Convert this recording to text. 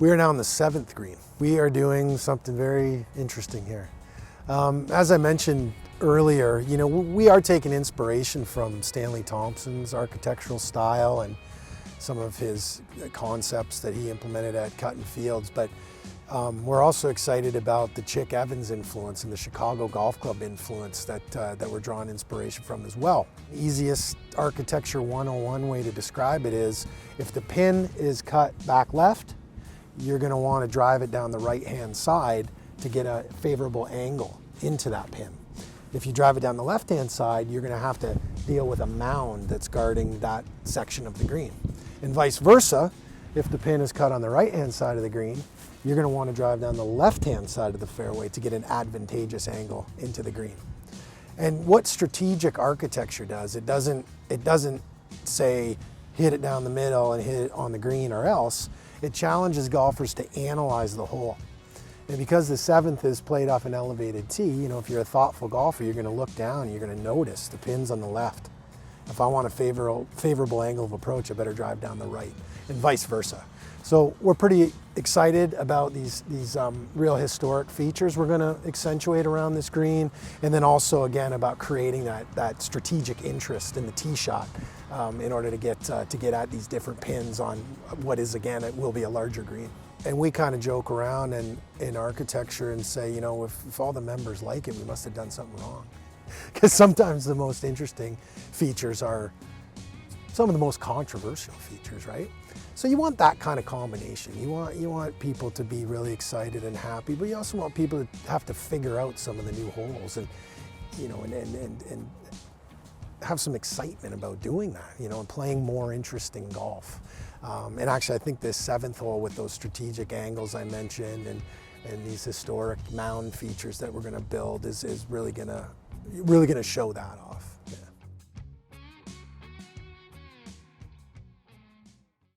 We are now on the 7th green. We are doing something very interesting here. As I mentioned earlier, we are taking inspiration from Stanley Thompson's architectural style and some of his concepts that he implemented at Cutten Fields, but we're also excited about the Chick Evans influence and the Chicago Golf Club influence that we're drawing inspiration from as well. Easiest architecture 101 way to describe it is, if the pin is cut back left, you're going to want to drive it down the right-hand side to get a favorable angle into that pin. If you drive it down the left-hand side, you're going to have to deal with a mound that's guarding that section of the green. And vice versa, if the pin is cut on the right-hand side of the green, you're going to want to drive down the left-hand side of the fairway to get an advantageous angle into the green. And what strategic architecture does, it doesn't say hit it down the middle and hit it on the green or else. It challenges golfers to analyze the hole. And because the 7th is played off an elevated tee, if you're a thoughtful golfer, you're going to look down and you're going to notice the pin's on the left. If I want a favorable angle of approach, I better drive down the right, and vice versa. So we're pretty excited about these real historic features we're going to accentuate around this green, and then also again about creating that strategic interest in the tee shot in order to get at these different pins on what is, again, it will be a larger green. And we kind of joke around in architecture and say, if all the members like it, we must have done something wrong. Because sometimes the most interesting features are some of the most controversial features, right? So you want that kind of combination. You want people to be really excited and happy, but you also want people to have to figure out some of the new holes and have some excitement about doing that, and playing more interesting golf. And actually, I think this 7th hole with those strategic angles I mentioned and these historic mound features that we're going to build is really going to show that off.